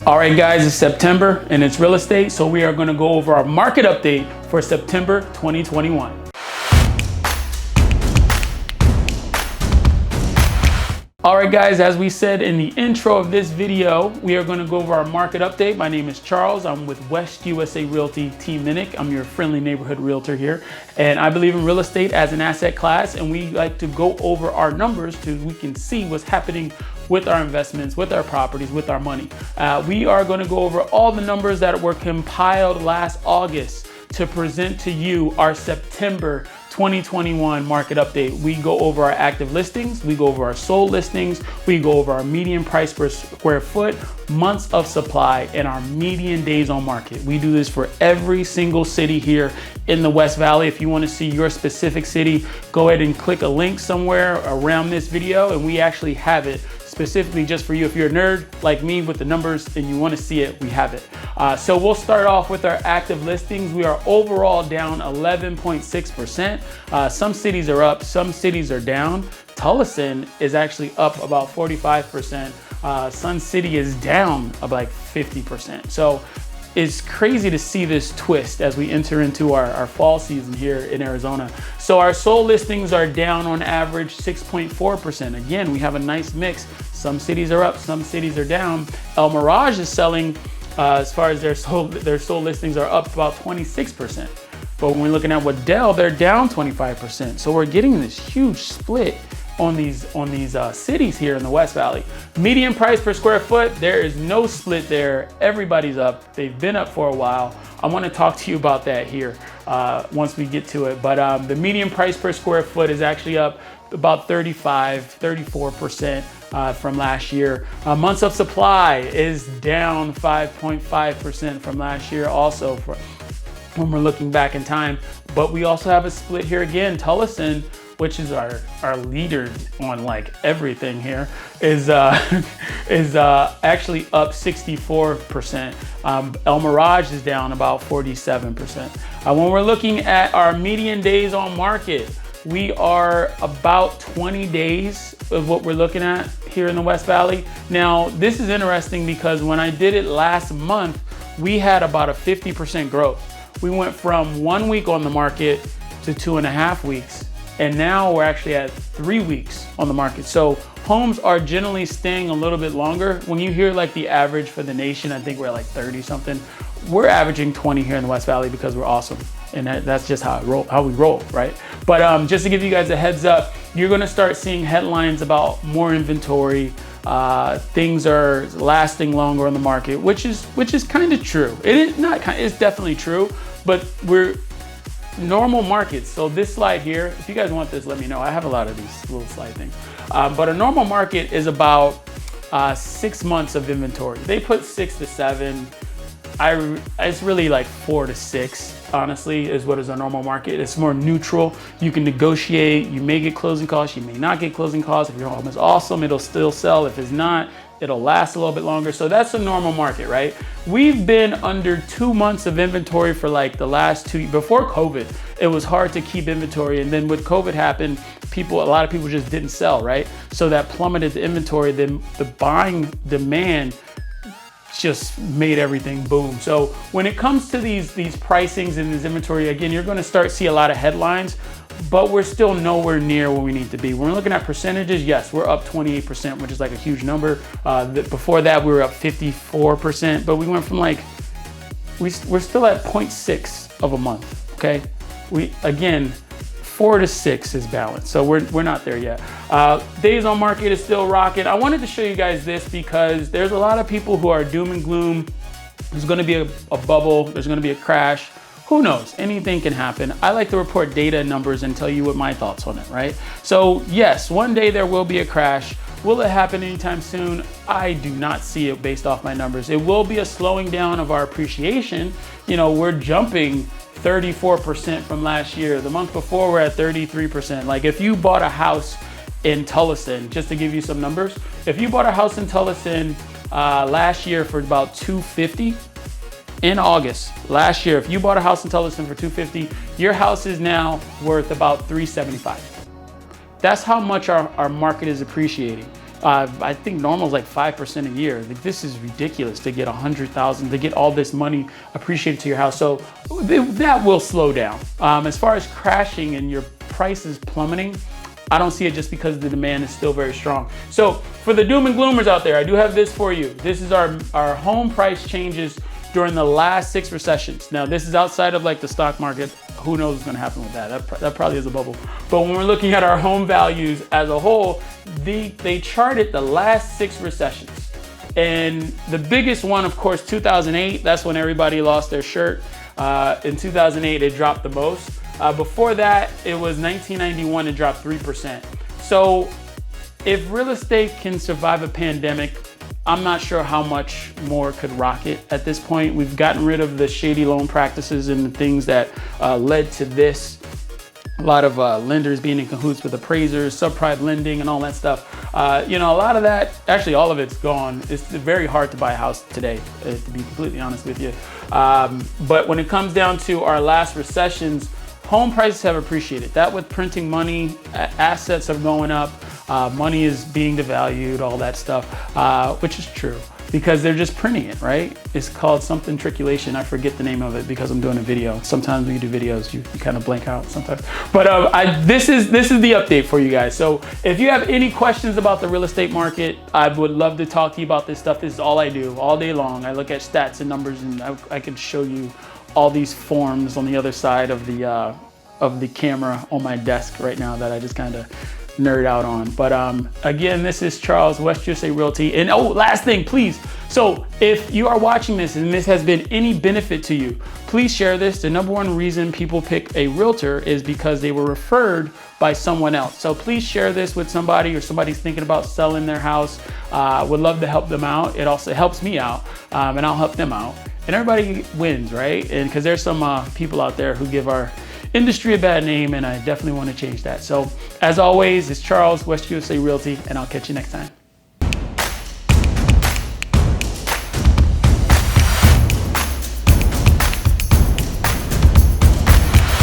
All right, guys, it's September and it's real estate. So we are going to go over our market update for September 2021. All right, guys, as we said in the intro of this video, we are going to go over our market update. My name is Charles. I'm with West USA Realty Team Minnick. I'm your friendly neighborhood realtor here. And I believe in real estate as an asset class. And we like to go over our numbers so we can see what's happening with our investments, with our properties, with our money. We are going to go over all the numbers that were compiled last August to present to you our September 2021 market update. We go over our active listings, we go over our sold listings, we go over our median price per square foot, months of supply, and our median days on market. We do this for every single city here in the West Valley. If you want to see your specific city, go ahead and click a link somewhere around this video, and we actually have it specifically just for you. If you're a nerd like me with the numbers and you want to see it, we have it. So we'll start off with our active listings. We are overall down 11.6%. Some cities are up, some cities are down. Tucson is actually up about 45%. Sun City is down about like 50%. So it's crazy to see this twist as we enter into our fall season here in Arizona. So our sold listings are down on average 6.4%. Again, we have a nice mix. Some cities are up, some cities are down. El Mirage is selling, as far as their sold listings are up about 26%. But when we're looking at Waddell, they're down 25%. So we're getting this huge split on these cities here in the West Valley. Median price per square foot, there is no split there. Everybody's up. They've been up for a while. I want to talk to you about that here once we get to it. But the median price per square foot is actually up about 34% from last year. Months of supply is down 5.5% from last year also when we're looking back in time. But we also have a split here again. Tucson, which is our leader on like everything here, is actually up 64%. El Mirage is down about 47%. When we're looking at our median days on market, we are about 20 days of what we're looking at here in the West Valley. Now, this is interesting because when I did it last month, we had about a 50% growth. We went from 1 week on the market to 2.5 weeks. And now we're actually at 3 weeks on the market. So homes are generally staying a little bit longer. When you hear like the average for the nation, I think we're at like 30 something. We're averaging 20 here in the West Valley because we're awesome. And that's just how we roll, right? But just to give you guys a heads up, you're gonna start seeing headlines about more inventory. Things are lasting longer on the market, which is kind of true. It's definitely true, but we're normal markets. So this slide here, if you guys want this, let me know. I have a lot of these little slide things. But a normal market is about 6 months of inventory. They put 6 to 7. It's really like 4 to 6, honestly, is what is a normal market. It's more neutral. You can negotiate. You may get closing costs. You may not get closing costs. If your home is awesome, it'll still sell. If it's not, it'll last a little bit longer. So that's a normal market, right? We've been under 2 months of inventory for like the last 2 years. Before COVID, it was hard to keep inventory. And then when COVID happened, a lot of people just didn't sell, right? So that plummeted the inventory. Then the buying demand just made everything boom. So when it comes to these pricings and this inventory, again, you're going to start to see a lot of headlines, but we're still nowhere near where we need to be. When we're looking at percentages, yes, we're up 28%, which is like a huge number. Before that, we were up 54%, but we went from like, we're still at 0.6 of a month, okay? Again, 4 to 6 is balanced, so we're not there yet. Days on market is still rocking. I wanted to show you guys this because there's a lot of people who are doom and gloom. There's gonna be a bubble, there's gonna be a crash. Who knows? Anything can happen. I like to report data and numbers and tell you what my thoughts on it, right? So yes, one day there will be a crash. Will it happen anytime soon? I do not see it based off my numbers. It will be a slowing down of our appreciation. You know, we're jumping 34% from last year. The month before we're at 33%. Like if you bought a house in Tucson, just to give you some numbers, if you bought a house in Tucson last year for about $250, in August last year, if you bought a house in Tucson for $250, your house is now worth about $375. That's how much our market is appreciating. I think normal is like 5% a year. Like, this is ridiculous to get 100,000, to get all this money appreciated to your house. So that will slow down. As far as crashing and your prices plummeting, I don't see it, just because the demand is still very strong. So for the doom and gloomers out there, I do have this for you. This is our home price changes during the last 6 recessions. Now, this is outside of like the stock market. Who knows what's gonna happen with that? That probably is a bubble. But when we're looking at our home values as a whole, they charted the last 6 recessions. And the biggest one, of course, 2008, that's when everybody lost their shirt. In 2008, it dropped the most. Before that, it was 1991, it dropped 3%. So if real estate can survive a pandemic, I'm not sure how much more could rock it at this point. We've gotten rid of the shady loan practices and the things that led to this. A lot of lenders being in cahoots with appraisers, subprime lending and all that stuff. You know, a lot of that, actually all of it's gone. It's very hard to buy a house today, to be completely honest with you. But when it comes down to our last recessions, home prices have appreciated. That with printing money, assets are going up, money is being devalued, all that stuff, which is true because they're just printing it, right? It's called something triculation. I forget the name of it because I'm doing a video. Sometimes when you do videos, you kind of blank out sometimes. But this is the update for you guys. So if you have any questions about the real estate market, I would love to talk to you about this stuff. This is all I do all day long. I look at stats and numbers, and I can show you all these forms on the other side of the camera on my desk right now that I just kind of nerd out on. But again, this is Charles, West USA Realty. And oh, last thing, please. So if you are watching this and this has been any benefit to you, please share this. The #1 reason people pick a realtor is because they were referred by someone else. So please share this with somebody, or somebody's thinking about selling their house. Would love to help them out. It also helps me out, and I'll help them out. And everybody wins, right? And because there's some people out there who give our industry a bad name, and I definitely want to change that. So as always, it's Charles, West USA Realty, and I'll catch you next time.